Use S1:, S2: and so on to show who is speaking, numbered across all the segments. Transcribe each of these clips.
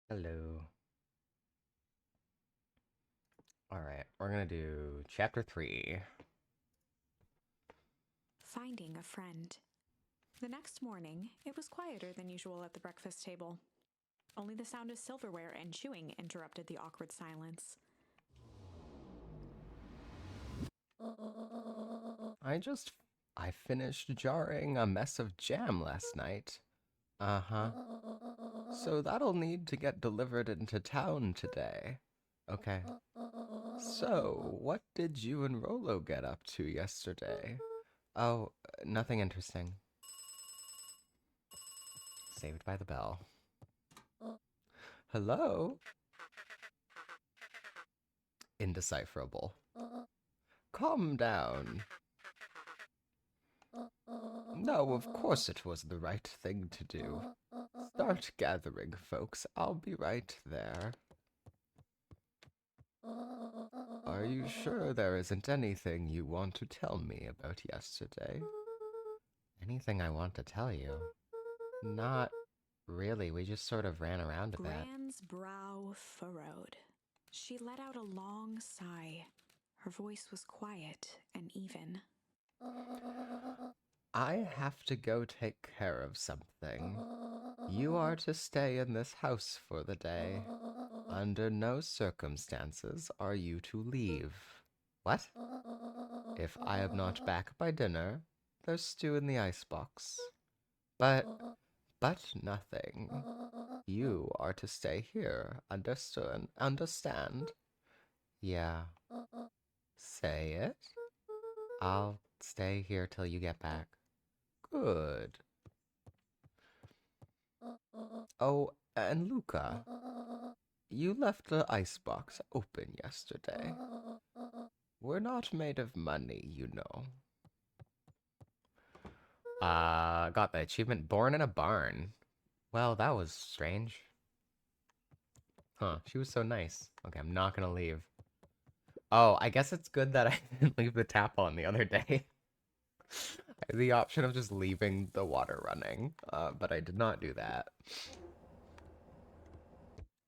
S1: Hello. Alright, we're gonna do chapter 3.
S2: Finding a friend. The next morning, it was quieter than usual at the breakfast table. Only the sound of silverware and chewing interrupted the awkward silence.
S1: I just. I finished jarring a mess of jam last night. Uh huh. So that'll need to get delivered into town today. Okay. So, what did you and Rolo get up to yesterday? Oh, nothing interesting. Saved by the bell. Hello? Indecipherable. Calm down. No, of course it was the right thing to do. Start gathering, folks. I'll be right there. Are you sure there isn't anything you want to tell me about yesterday? Anything I want to tell you? Not really. We just sort of ran around a bit.
S2: Gran's brow furrowed. She let out a long sigh. Her voice was quiet and even.
S1: I have to go take care of something. You are to stay in this house for the day. Under no circumstances are you to leave. What? If I am not back by dinner, there's stew in the icebox. But, but nothing. You are to stay here. Understood? Understand? Yeah. Say it. I'll stay here till you get back. Good. Oh, and Luca, you left the icebox open yesterday. We're not made of money, you know. Got the achievement Born in a Barn. Well, that was strange. Huh, she was so nice. Okay, I'm not gonna leave. Oh, I guess it's good that I didn't leave the tap on the other day. I had the option of just leaving the water running, but I did not do that.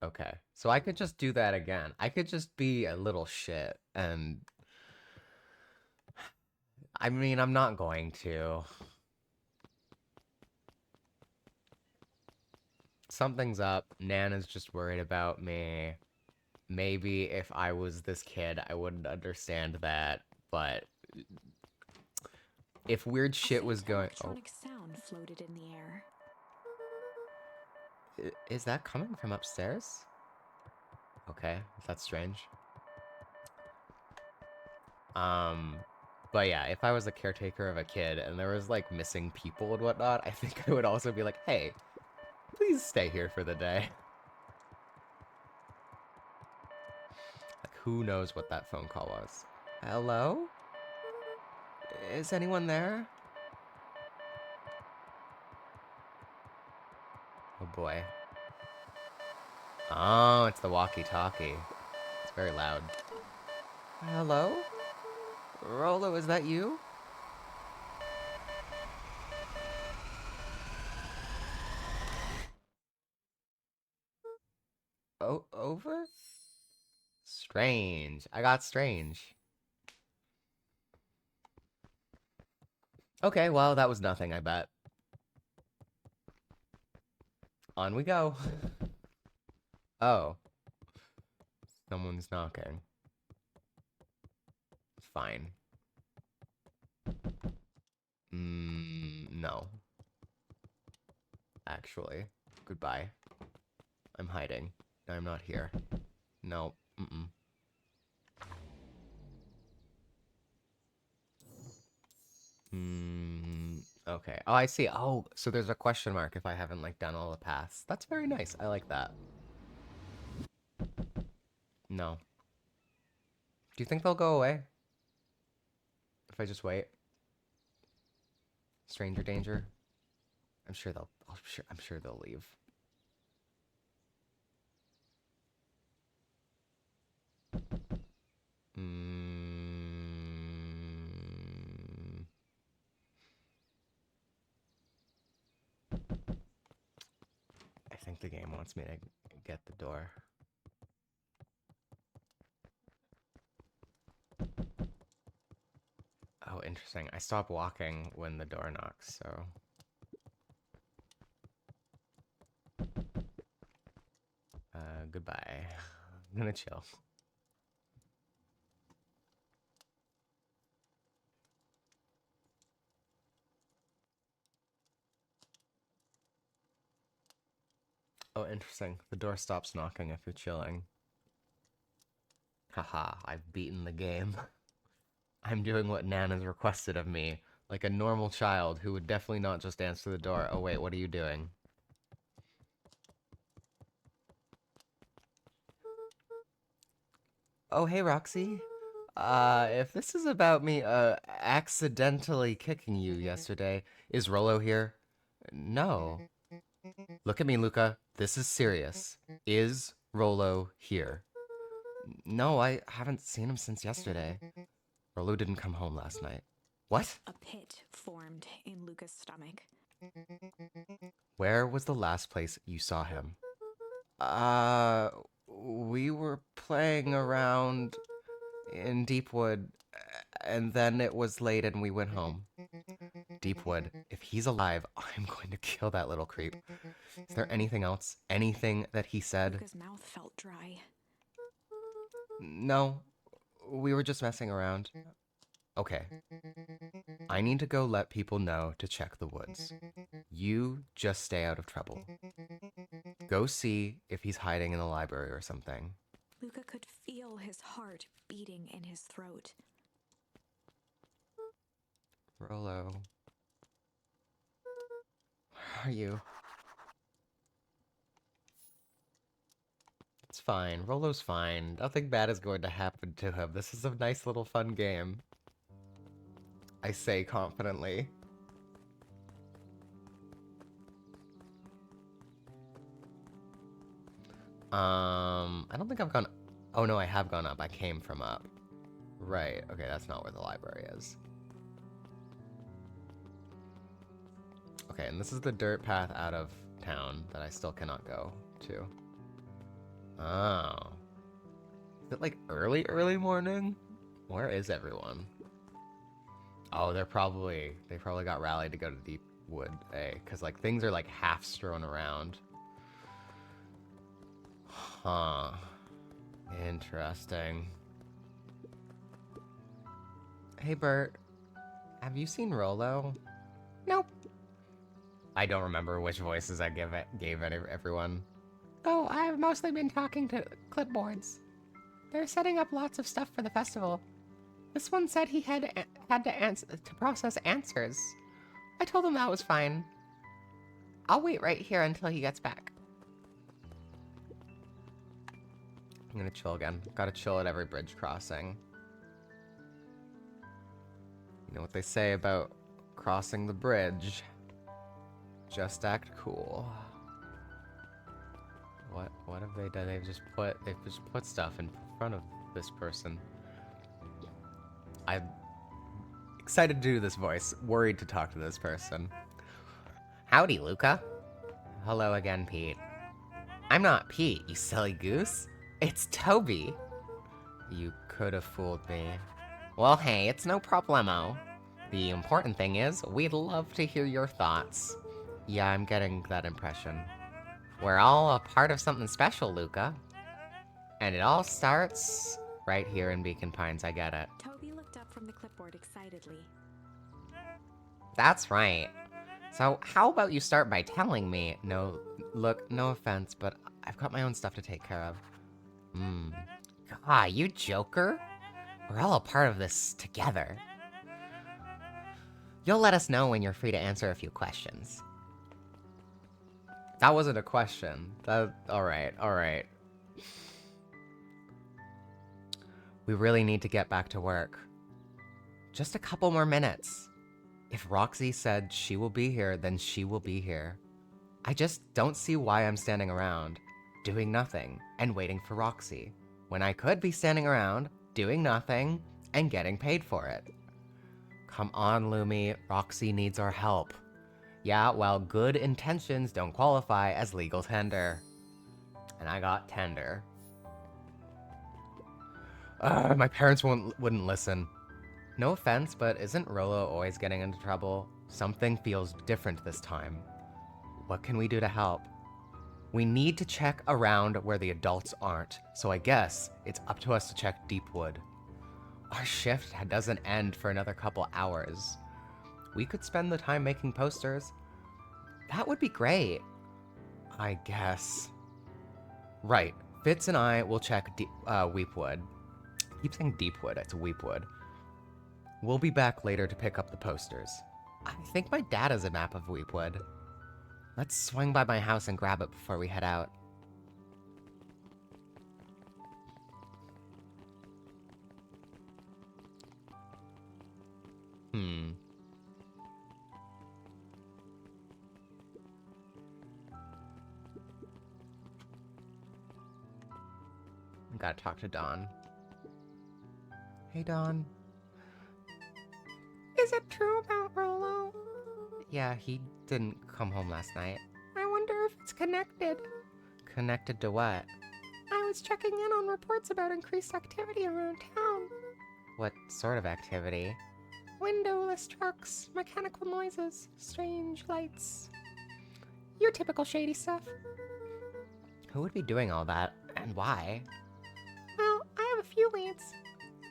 S1: Okay, so I could just do that again. I could just be a little shit, and I mean, I'm not going to. Something's up. Nana's just worried about me. Maybe if I was this kid, I wouldn't understand that, but if weird
S2: A
S1: shit was
S2: faint
S1: going. Oh,
S2: electronic sound floated in the air.
S1: is that coming from upstairs? Okay, that's strange. Um, but yeah, if I was a caretaker of a kid and there was like missing people and whatnot, I think I would also be like, hey, please stay here for the day. Like, who knows what that phone call was? Hello? Is anyone there? Oh boy. Oh, it's the walkie-talkie. It's very loud. Hello? Rolo, is that you? Oh, over? Strange. I got strange. Okay, well, that was nothing, I bet. On we go. Oh, someone's knocking. Fine. No. Actually. Goodbye. I'm hiding. I'm not here. No. Mm-mm. Okay. Oh, I see. Oh, so there's a question mark if I haven't, like, done all the paths. That's very nice. I like that. No. Do you think they'll go away if I just wait? Stranger danger? I'm sure they'll leave. Mm, I think the game wants me to get the door. Oh, interesting. I stop walking when the door knocks, so... goodbye. I'm gonna chill. Oh, interesting. The door stops knocking if you're chilling. Haha, I've beaten the game. I'm doing what Nan has requested of me, like a normal child who would definitely not just answer the door. Oh wait, what are you doing? Oh, hey, Roxy. If this is about me, accidentally kicking you yesterday, is Rolo here? No. Look at me, Luca. This is serious. Is Rolo here? No, I haven't seen him since yesterday. Rolo didn't come home last night. What?
S2: A pit formed in Luca's stomach.
S1: Where was the last place you saw him? Uh, we were playing around in Deepwood, and then it was late and we went home. Deepwood, if he's alive, I'm going to kill that little creep. Is there anything else? Anything that he said?
S2: Luca's mouth felt dry.
S1: No, we were just messing around. Okay. I need to go let people know to check the woods. You just stay out of trouble. Go see if he's hiding in the library or something.
S2: Luca could feel his heart beating in his throat.
S1: Rolo. Where are you? It's fine. Rolo's fine. Nothing bad is going to happen to him. This is a nice little fun game. I say confidently. I don't think I've gone... Oh no, I have gone up. I came from up. Right. Okay, that's not where the library is. Okay, and this is the dirt path out of town that I still cannot go to. Oh. Is it like early morning? Where is everyone? Oh, they probably got rallied to go to Deepwood, eh? Because like things are like half strewn around. Huh. Interesting. Hey, Bert. Have you seen Rolo? Nope. I don't remember which voices I gave everyone. Oh, I've mostly been talking to clipboards. They're setting up lots of stuff for the festival. This one said he had to process answers. I told him that was fine. I'll wait right here until he gets back. I'm gonna chill again. Gotta chill at every bridge crossing. You know what they say about crossing the bridge? Just act cool. What have they done? They've just put stuff in front of this person. I'm excited to do this voice, worried to talk to this person. Howdy, Luca. Hello again, Pete. I'm not Pete, you silly goose. It's Toby. You could have fooled me. Well, hey, it's no problemo. The important thing is, we'd love to hear your thoughts. Yeah, I'm getting that impression. We're all a part of something special, Luca. And it all starts right here in Beacon Pines, I get it.
S2: Toby looked up from the clipboard excitedly.
S1: That's right. So, how about you start by telling me? No, look, no offense, but I've got my own stuff to take care of. God, you joker? We're all a part of this together. You'll let us know when you're free to answer a few questions. That wasn't a question. Alright. We really need to get back to work. Just a couple more minutes. If Roxy said she will be here, then she will be here. I just don't see why I'm standing around, doing nothing, and waiting for Roxy, when I could be standing around, doing nothing, and getting paid for it. Come on, Lumi. Roxy needs our help. Yeah, well, good intentions don't qualify as legal tender. And I got tender. My parents wouldn't listen. No offense, but isn't Rolo always getting into trouble? Something feels different this time. What can we do to help? We need to check around where the adults aren't, so I guess it's up to us to check Deepwood. Our shift doesn't end for another couple hours. We could spend the time making posters. That would be great. I guess. Right. Fitz and I will check Weepwood. I keep saying Deepwood, it's Weepwood. We'll be back later to pick up the posters. I think my dad has a map of Weepwood. Let's swing by my house and grab it before we head out. Gotta talk to Dawn. Hey, Dawn. Is it true about Rolo? Yeah, he didn't come home last night. I wonder if it's connected. Connected to what? I was checking in on reports about increased activity around town. What sort of activity? Windowless trucks, mechanical noises, strange lights. Your typical shady stuff. Who would be doing all that, and why? Well, I have a few leads.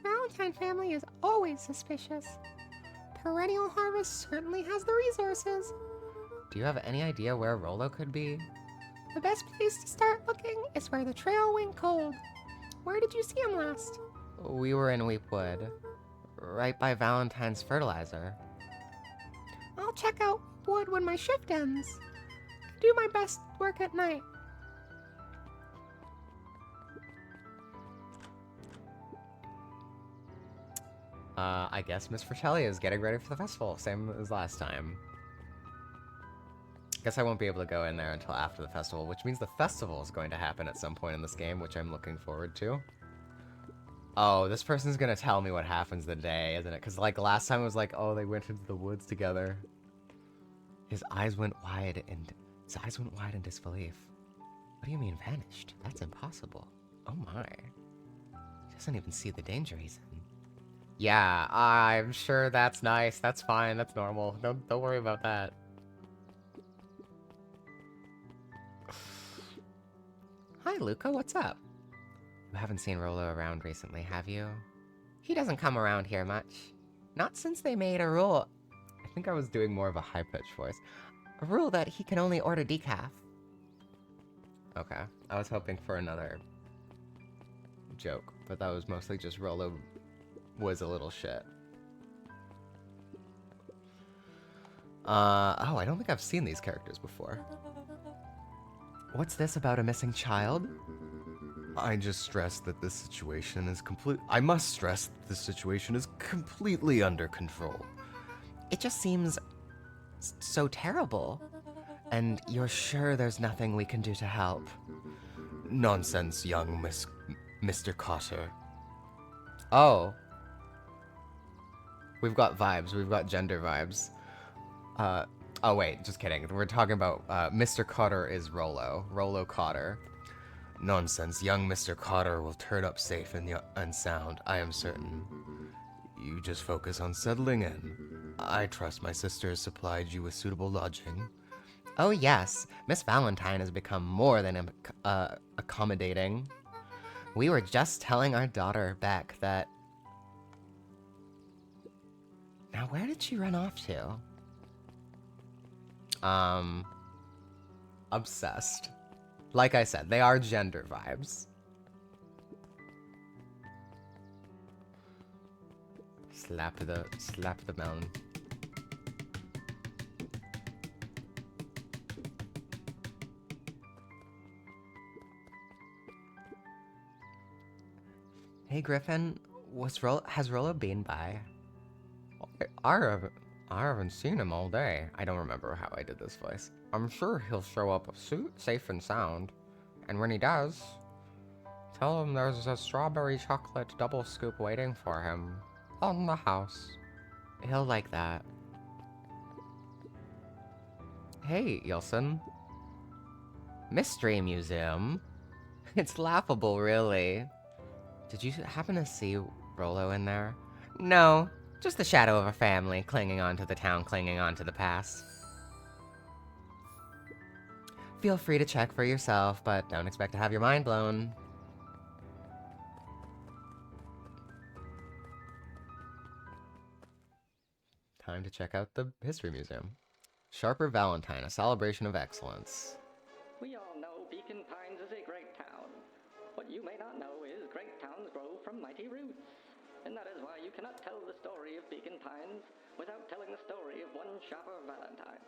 S1: Valentine family is always suspicious. Perennial Harvest certainly has the resources. Do you have any idea where Rolo could be? The best place to start looking is where the trail went cold. Where did you see him last? We were in Weepwood, right by Valentine's fertilizer. I'll check out Wood when my shift ends. I do my best work at night. I guess Miss Fratelli is getting ready for the festival, same as last time. Guess I won't be able to go in there until after the festival, which means the festival is going to happen at some point in this game, which I'm looking forward to. Oh, this person's gonna tell me what happens the day, isn't it? Because, like, last time it was like, oh, they went into the woods together. His eyes went wide in disbelief. What do you mean vanished? That's impossible. Oh my. He doesn't even see the danger he's in. Yeah, I'm sure that's nice. That's fine. That's normal. Don't worry about that. Hi, Luca. What's up? You haven't seen Rolo around recently, have you? He doesn't come around here much. Not since they made a rule. I think I was doing more of a high-pitched voice. A rule that he can only order decaf. Okay. I was hoping for another joke, but that was mostly just Rolo was a little shit. Oh, I don't think I've seen these characters before. What's this about a missing child? I must stress that this situation is completely under control. It just seems so terrible. And you're sure there's nothing we can do to help? Nonsense, young Mr. Cotter. Oh. We've got vibes. We've got gender vibes. Oh wait, just kidding. We're talking about, Mr. Cotter is Rolo. Rolo Cotter. Nonsense. Young Mr. Cotter will turn up safe and sound, I am certain. You just focus on settling in. I trust my sister has supplied you with suitable lodging. Oh yes, Miss Valentine has become more than accommodating. We were just telling our daughter, Beck, that... Now, where did she run off to? Obsessed. Like I said, they are gender vibes. Slap the melon. Hey Griffin, has Rolo been by? I haven't seen him all day. I don't remember how I did this voice. I'm sure he'll show up safe and sound. And when he does, tell him there's a strawberry chocolate double scoop waiting for him on the house. He'll like that. Hey, Yelson. Mystery Museum? It's laughable, really. Did you happen to see Rolo in there? No, just the shadow of a family clinging on to the town, clinging on to the past. Feel free to check for yourself, but don't expect to have your mind blown. Time to check out the History Museum. Sharper Valentine, a celebration of excellence.
S3: We all know Beacon Pines is a great town. What you may not know is great towns grow from mighty roots. And that is why you cannot tell the story of Beacon Pines without telling the story of one Sharper Valentine.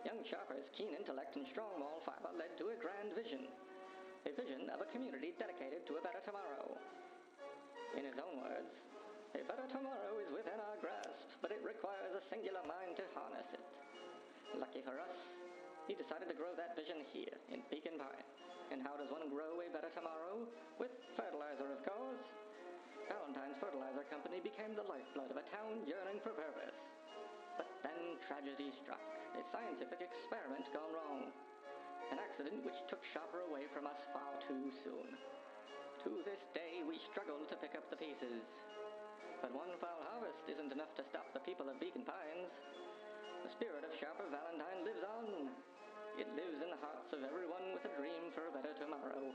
S3: Young Sharper's keen intellect and strong moral fiber led to a grand vision. A vision of a community dedicated to a better tomorrow. In his own words, a better tomorrow is within our grasp, but it requires a singular mind to harness it. Lucky for us, he decided to grow that vision here in Beacon Pines. And how does one grow a better tomorrow? With fertilizer, of course. Valentine's Fertilizer Company became the lifeblood of a town yearning for purpose. But then tragedy struck, a scientific experiment gone wrong. An accident which took Sharper away from us far too soon. To this day, we struggle to pick up the pieces. But one foul harvest isn't enough to stop the people of Beacon Pines. The spirit of Sharper Valentine lives on. It lives in the hearts of everyone with a dream for a better tomorrow.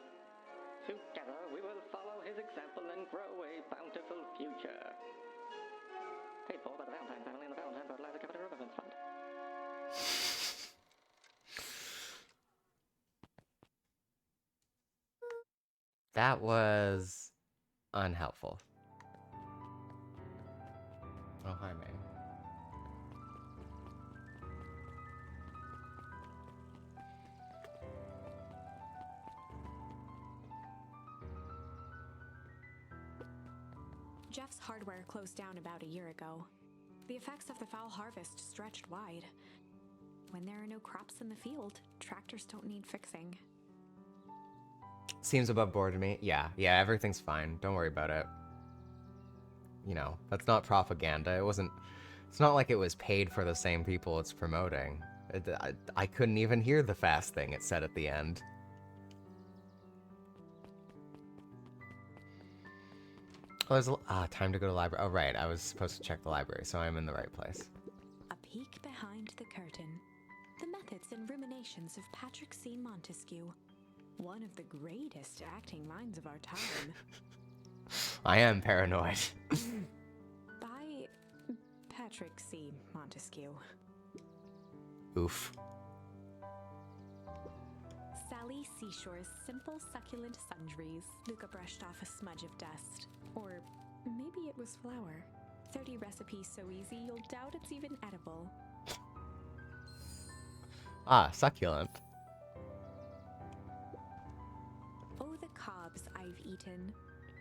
S3: Together, we will follow his example and grow a bountiful future. Paid for by the Valentine family and the Valentine Fertilizer Company Remembrance Fund.
S1: That was unhelpful. Oh, hi, May.
S2: Jeff's hardware closed down about a year ago. The effects of the foul harvest stretched wide. When there are no crops in the field, tractors don't need fixing.
S1: Seems above board to me. Yeah, everything's fine. Don't worry about it. You know, that's not propaganda. It's not like it was paid for the same people it's promoting. I couldn't even hear the fast thing it said at the end. Oh, there's time to go to the library. Oh, right. I was supposed to check the library, so I'm in the right place.
S2: A peek behind the curtain. The methods and ruminations of Patrick C. Montesquieu, one of the greatest acting minds of our time.
S1: I am paranoid.
S2: By Patrick C. Montesquieu.
S1: Oof.
S2: Sally Seashore's simple succulent sundries. Luca brushed off a smudge of dust. Or maybe it was flour. 30 recipes so easy you'll doubt it's even edible.
S1: Ah, succulent.
S2: Oh, the cobs I've eaten.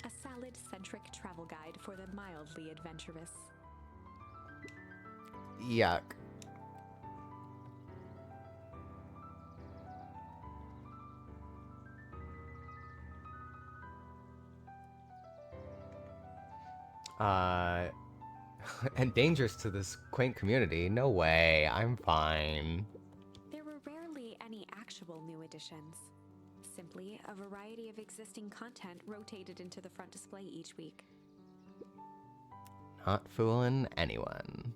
S2: A salad-centric travel guide for the mildly adventurous.
S1: Yuck. And dangerous to this quaint community. No way. I'm fine.
S2: There were rarely any actual new additions. Simply a variety of existing content rotated into the front display each week.
S1: Not fooling anyone.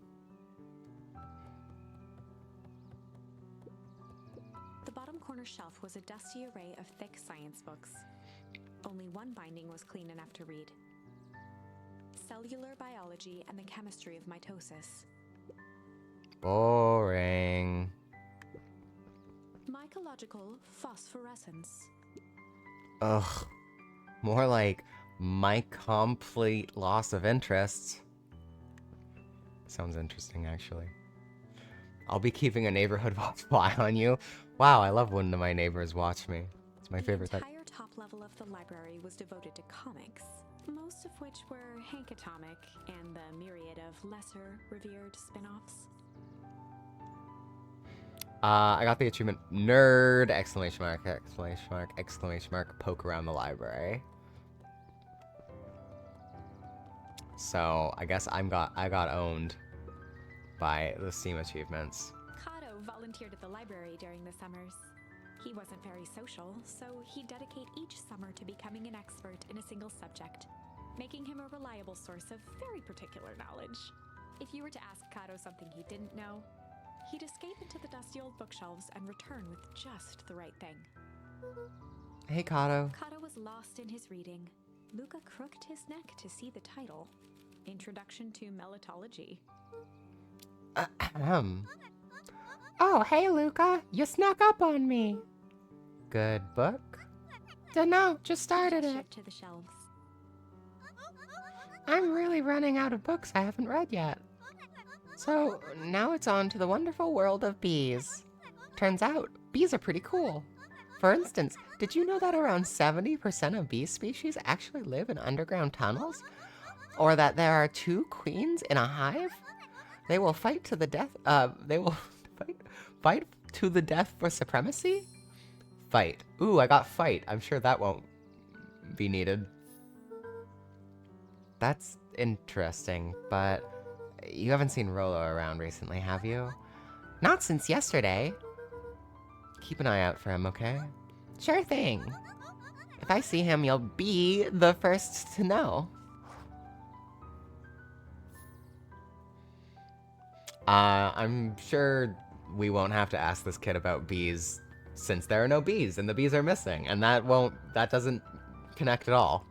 S2: The bottom corner shelf was a dusty array of thick science books. Only one binding was clean enough to read. Cellular Biology and the Chemistry of Mitosis.
S1: Boring.
S2: Mycological Phosphorescence.
S1: Ugh. More like my complete loss of interest. Sounds interesting, actually. I'll be keeping a neighborhood watchful eye on you. Wow, I love when my neighbors watch me. It's my favorite type.
S2: The entire top level of the library was devoted to comics, most of which were Hank Atomic and the myriad of lesser revered spin-offs.
S1: I got the achievement nerd! Exclamation mark, exclamation mark, exclamation mark, poke around the library. So I guess I got owned by the Steam achievements.
S2: Kato volunteered at the library during the summers. He wasn't very social, so he'd dedicate each summer to becoming an expert in a single subject, making him a reliable source of very particular knowledge. If you were to ask Kato something he didn't know, he'd escape into the dusty old bookshelves and return with just the right thing.
S1: Hey, Kato.
S2: Kato was lost in his reading. Luca crooked his neck to see the title, Introduction to Melitology.
S1: Ahem.
S4: Oh, hey, Luca. You snuck up on me.
S1: Good book?
S4: Dunno, just started
S2: He
S4: it.
S2: gestured to the shelves.
S4: I'm really running out of books I haven't read yet. So, now it's on to the wonderful world of bees. Turns out, bees are pretty cool. For instance, did you know that around 70% of bee species actually live in underground tunnels? Or that there are 2 queens in a hive? They will fight to the death, they will fight to the death for supremacy? Fight. Ooh, I got fight. I'm sure that won't be needed. That's interesting, but you haven't seen Rolo around recently, have you? Not since yesterday.
S1: Keep an eye out for him, okay?
S4: Sure thing. If I see him, you'll be the first to know.
S1: I'm sure we won't have to ask this kid about bees since there are no bees and the bees are missing, and that doesn't connect at all.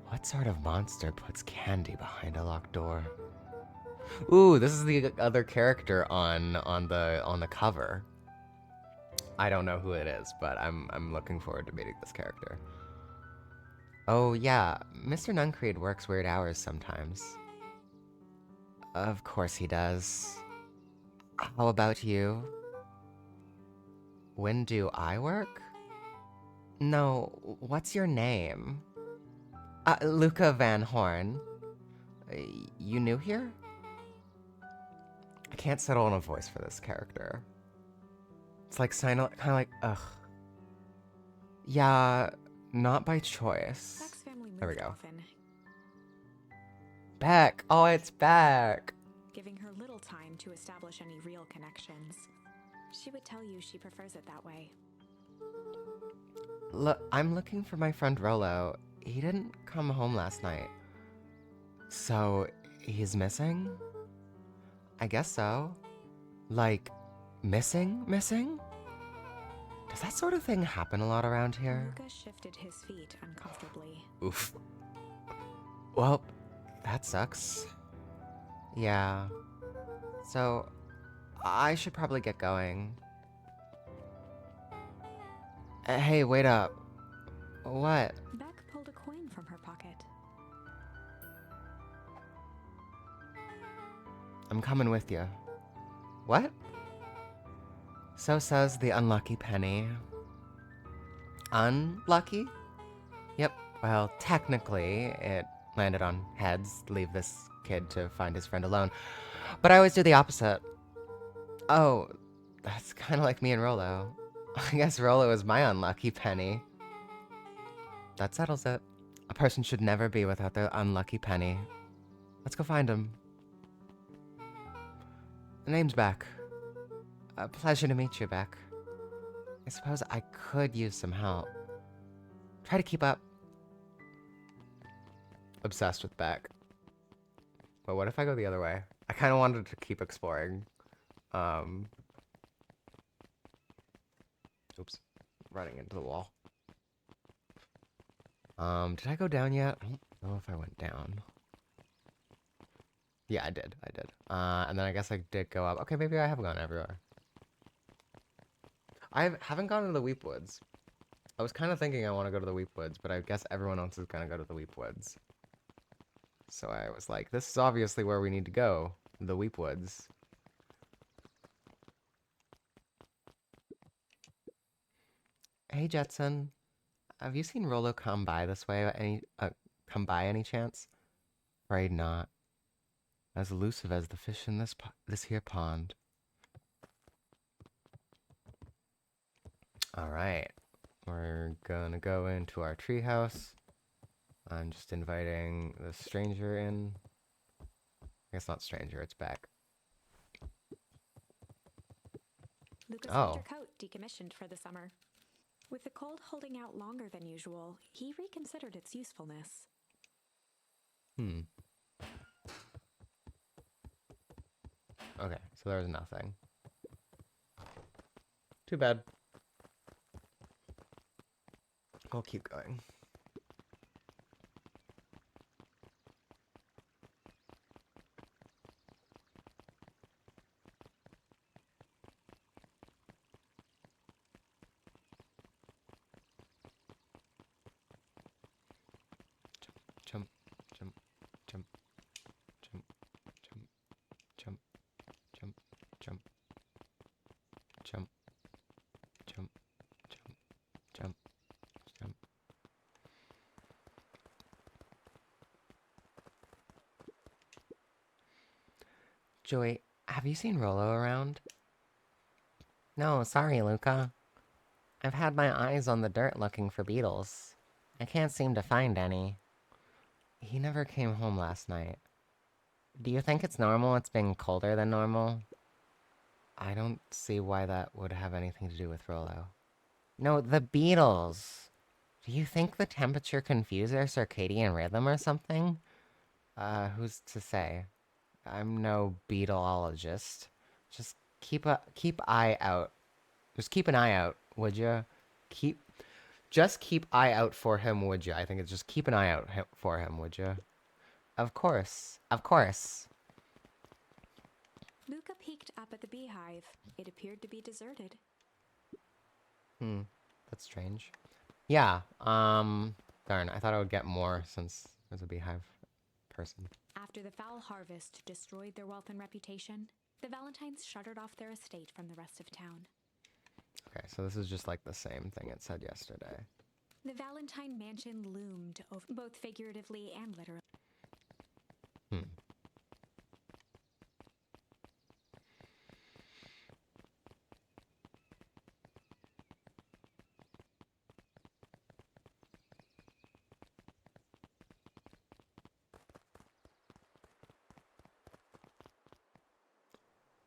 S1: What sort of monster puts candy behind a locked door? Ooh, this is the other character on the cover. I don't know who it is, but I'm looking forward to meeting this character. Oh yeah, Mr. Nuncreed works weird hours sometimes. Of course he does. How about you? When do I work? No, what's your name? Luca Van Horn. You new here? I can't settle on a voice for this character. It's like kind of like, ugh. Yeah, not by choice.
S2: Beck's family moved
S1: There we go.
S2: often,
S1: Beck! Oh, it's Beck!
S2: giving her little time to establish any real connections. She would tell you she prefers it that way.
S1: Look, I'm looking for my friend Rolo. He didn't come home last night. So, he's missing? I guess so. Like, missing? Does that sort of thing happen a lot around here?
S2: Luca shifted his feet uncomfortably.
S1: Oof. Well, that sucks. Yeah. So, I should probably get going. Hey, wait up. What?
S2: Beck pulled a coin from her pocket.
S1: I'm coming with you. What? So says the unlucky penny. Unlucky? Yep, well, technically, it landed on heads. Leave this kid to find his friend alone. But I always do the opposite. Oh, that's kind of like me and Rolo. I guess Rolo is my unlucky penny. That settles it. A person should never be without their unlucky penny. Let's go find him. The name's Beck. A pleasure to meet you, Beck. I suppose I could use some help. Try to keep up. Obsessed with Beck. But what if I go the other way? I kind of wanted to keep exploring. Oops. Running into the wall. Did I go down yet? I don't know if I went down. Yeah, I did. And then I guess I did go up. Okay, maybe I have gone everywhere. I haven't gone to the Weep Woods. I was kind of thinking I want to go to the Weep Woods, but I guess everyone else is going to go to the Weep Woods. So I was like, this is obviously where we need to go. The Weep Woods. Hey, Jetson. Have you seen Rolo come by this way? Come by any chance? Afraid not. As elusive as the fish in this here pond. Alright. We're gonna go into our treehouse. I'm just inviting the stranger in. I guess not stranger, it's Beck.
S2: Luca's
S1: Oh.
S2: winter coat decommissioned for the summer. With the cold holding out longer than usual, he reconsidered its usefulness.
S1: Okay, so there's nothing. Too bad. I'll keep going. Jump, jump, jump, jump, jump, jump, jump, jump, jump, jump, jump, jump, jump. Joey, have you seen Rolo around?
S4: No, sorry, Luca. I've had my eyes on the dirt looking for beetles. I can't seem to find any.
S1: He never came home last night.
S4: Do you think it's normal it's being colder than normal?
S1: I don't see why that would have anything to do with Rolo.
S4: No, the beetles. Do you think the temperature confused their circadian rhythm or something?
S1: Who's to say? I'm no beetleologist. Just keep eye out. Just keep an eye out, would you? Just keep eye out for him, would you? I think it's just keep an eye out for him, would you?
S4: Of course, of course.
S2: Luca peeked up at the beehive. It appeared to be deserted.
S1: That's strange. Yeah, darn, I thought I would get more since there's a beehive person.
S2: After the foul harvest destroyed their wealth and reputation, the Valentines shuttered off their estate from the rest of town.
S1: Okay, so this is just like the same thing it said yesterday.
S2: The Valentine mansion loomed, both figuratively and literally.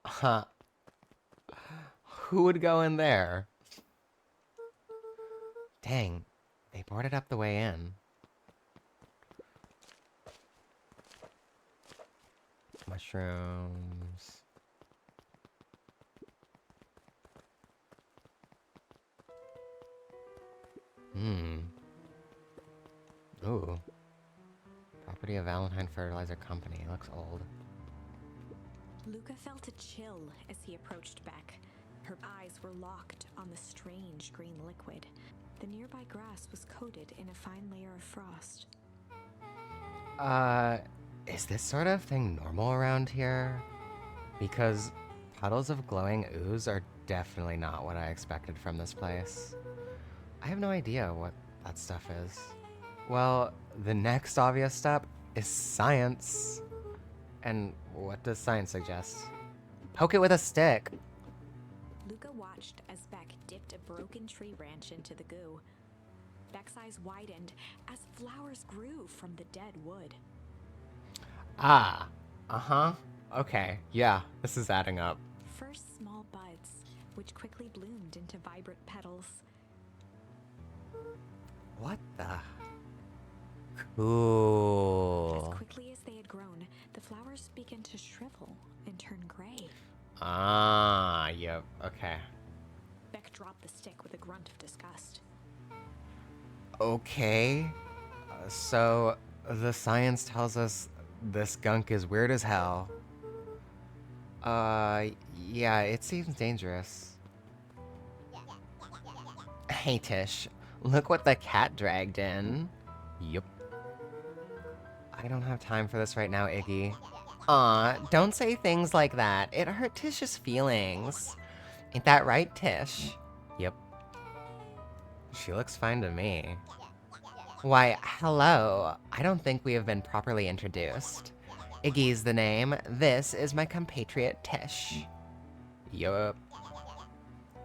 S1: Huh. Who would go in there?
S4: Dang, they boarded up the way in.
S1: Mushrooms. Ooh. Property of Valentine Fertilizer Company. Looks old.
S2: Luca felt a chill as he approached Beck. Her eyes were locked on the strange green liquid. The nearby grass was coated in a fine layer of frost.
S1: Is this sort of thing normal around here? Because puddles of glowing ooze are definitely not what I expected from this place. I have no idea what that stuff is. Well, the next obvious step is science. And what does science suggest?
S4: Poke it with a stick.
S2: Luca watched as Beck dipped a broken tree branch into the goo. Beck's eyes widened as flowers grew from the dead wood.
S1: Ah, okay, yeah, this is adding up.
S2: First small buds, which quickly bloomed into vibrant petals.
S1: What the?
S2: As
S1: Cool.
S2: quickly as they had grown, the flowers began to shrivel and turn gray.
S1: Ah, yep, okay.
S2: Beck dropped the stick with a grunt of disgust.
S1: Okay, so the science tells us this gunk is weird as hell. Yeah, it seems dangerous.
S4: Hey, Tish, look what the cat dragged in.
S1: Yep. I don't have time for this right now, Iggy.
S4: Aw, don't say things like that. It hurt Tish's feelings. Ain't that right, Tish?
S1: Yep. She looks fine to me.
S4: Why, hello. I don't think we have been properly introduced. Iggy's the name. This is my compatriot Tish.
S1: Yup.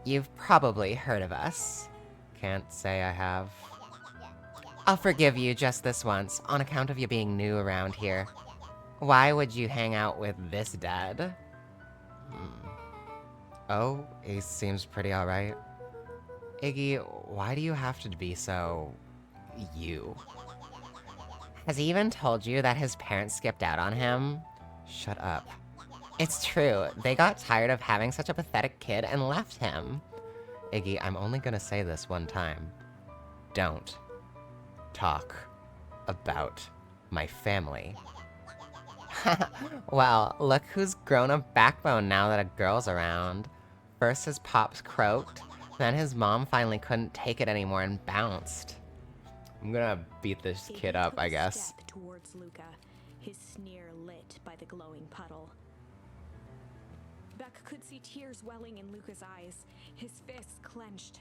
S4: You've probably heard of us.
S1: Can't say I have.
S4: I'll forgive you just this once, on account of you being new around here. Why would you hang out with this dad? Oh, he seems pretty alright. Iggy, why do you have to be so... you? Has he even told you that his parents skipped out on him? Shut up. It's true, they got tired of having such a pathetic kid and left him. Iggy, I'm only gonna say this one time. Don't talk about my family. Well, look who's grown a backbone now that a girl's around. First his pops croaked, then his mom finally couldn't take it anymore and bounced. I'm gonna beat this kid
S2: Iggy
S4: up,
S2: took
S4: I
S2: a
S4: guess.
S2: step towards Luca, his sneer lit by the glowing puddle. Beck could see tears welling in Luca's eyes, his fists clenched.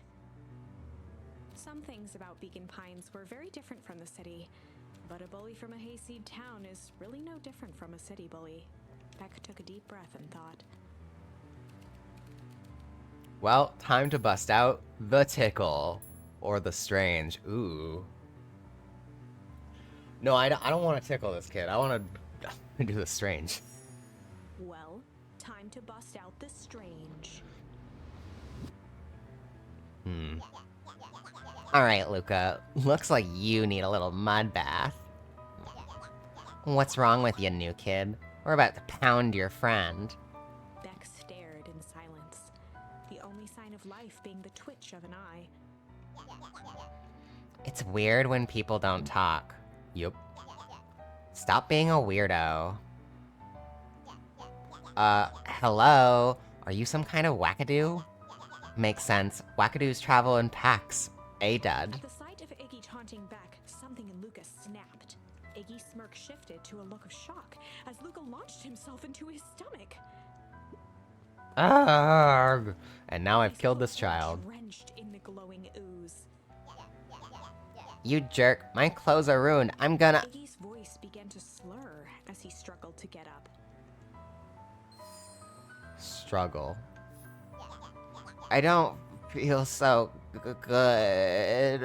S2: Some things about Beacon Pines were very different from the city, but a bully from a hayseed town is really no different from a city bully. Beck took a deep breath and thought.
S4: Well, time to bust out the tickle. Or the strange. Ooh. No, I don't want to tickle this kid. I want to do the strange.
S2: Well, time to bust out the strange.
S4: Alright, Luca. Looks like you need a little mud bath. What's wrong with you, new kid? We're about to pound your friend.
S2: Beck stared in silence, the only sign of life being the twitch of an eye.
S4: It's weird when people don't talk.
S1: Yup.
S4: Stop being a weirdo. Hello? Are you some kind of wackadoo? Makes sense. Wackadoos travel in packs. Dud.
S2: At the sight of Iggy taunting Beck, something in Luca snapped. Iggy's smirk shifted to a look of shock as Luca launched himself into his stomach.
S4: Arrgh.
S1: And now I've
S2: His
S1: killed this
S2: clothes were
S1: child.
S2: drenched in the glowing ooze.
S4: You jerk. My clothes are ruined. I'm gonna...
S2: Iggy's voice began to slur as he struggled to get up.
S1: Struggle.
S4: I don't feel so good.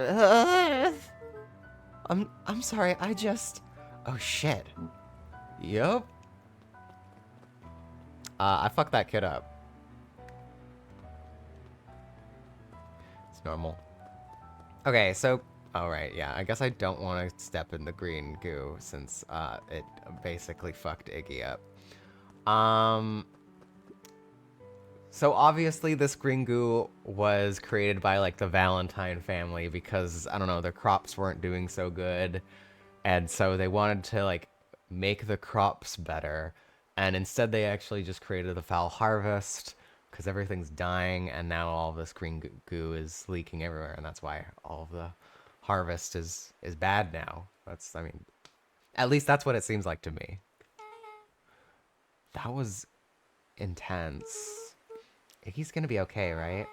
S4: I'm sorry, I just... Oh, shit.
S1: Yup. I fucked that kid up. It's normal. Okay, so... Alright, yeah, I guess I don't want to step in the green goo since it basically fucked Iggy up. So obviously this green goo was created by like the Valentine family because, I don't know, their crops weren't doing so good. And so they wanted to like make the crops better. And instead they actually just created the foul harvest because everything's dying and now all of this green goo is leaking everywhere. And that's why all of the harvest is bad now. That's, I mean, at least that's what it seems like to me. That was intense. Iggy's gonna be okay, right?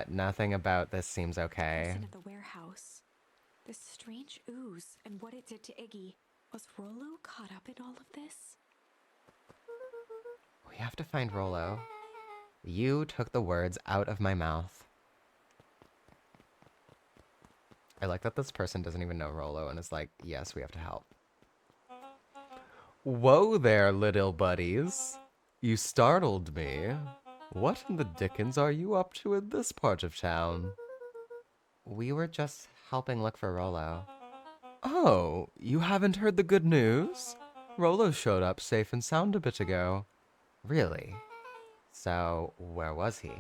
S1: Nothing about this seems okay.
S2: Inside of the warehouse, this strange ooze and what it did to Iggy. Was Rollo caught up in all of this?
S1: We have to find Rollo. You took the words out of my mouth. I like that this person doesn't even know Rollo and is like, yes, we have to help. Whoa there, little buddies. You startled me. What in the dickens are you up to in this part of town?
S4: We were just helping look for Rollo.
S1: Oh, you haven't heard the good news? Rollo showed up safe and sound a bit ago.
S4: Really? So, where was he?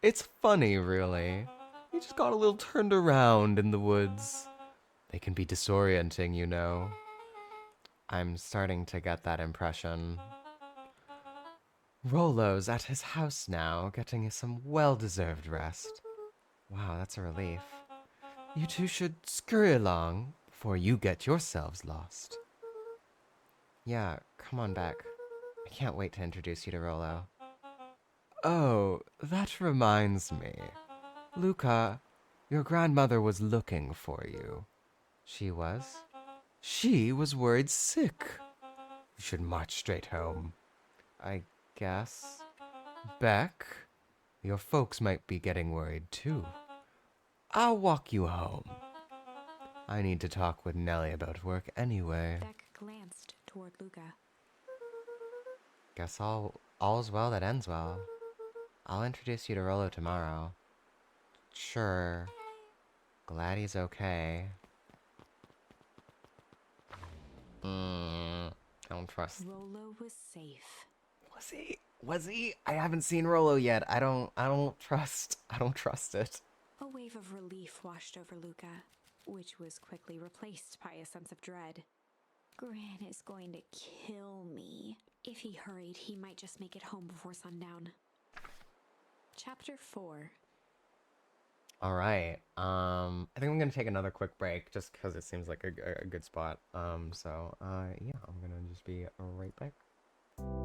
S1: It's funny, really. He just got a little turned around in the woods. They can be disorienting, you know.
S4: I'm starting to get that impression.
S1: Rollo's at his house now, getting some well-deserved rest.
S4: Wow, that's a relief.
S1: You two should scurry along before you get yourselves lost.
S4: Yeah, come on back. I can't wait to introduce you to Rollo.
S1: Oh, that reminds me. Luca, your grandmother was looking for you.
S4: She was?
S1: She was worried sick. You should march straight home.
S4: I guess.
S1: Beck, your folks might be getting worried too. I'll walk you home. I need to talk with Nellie about work anyway.
S2: Beck glanced toward Luca.
S4: Guess all's well that ends well.
S1: I'll introduce you to Rolo tomorrow. Sure. Glad he's okay. I don't trust.
S2: Rolo was safe.
S1: Was he? Was he? I haven't seen Rolo yet. I don't trust it.
S2: A wave of relief washed over Luca, which was quickly replaced by a sense of dread. Gran is going to kill me. If he hurried, he might just make it home before sundown. Chapter 4.
S1: All right. I think I'm gonna take another quick break just because it seems like a good spot. Yeah, I'm gonna just be right back.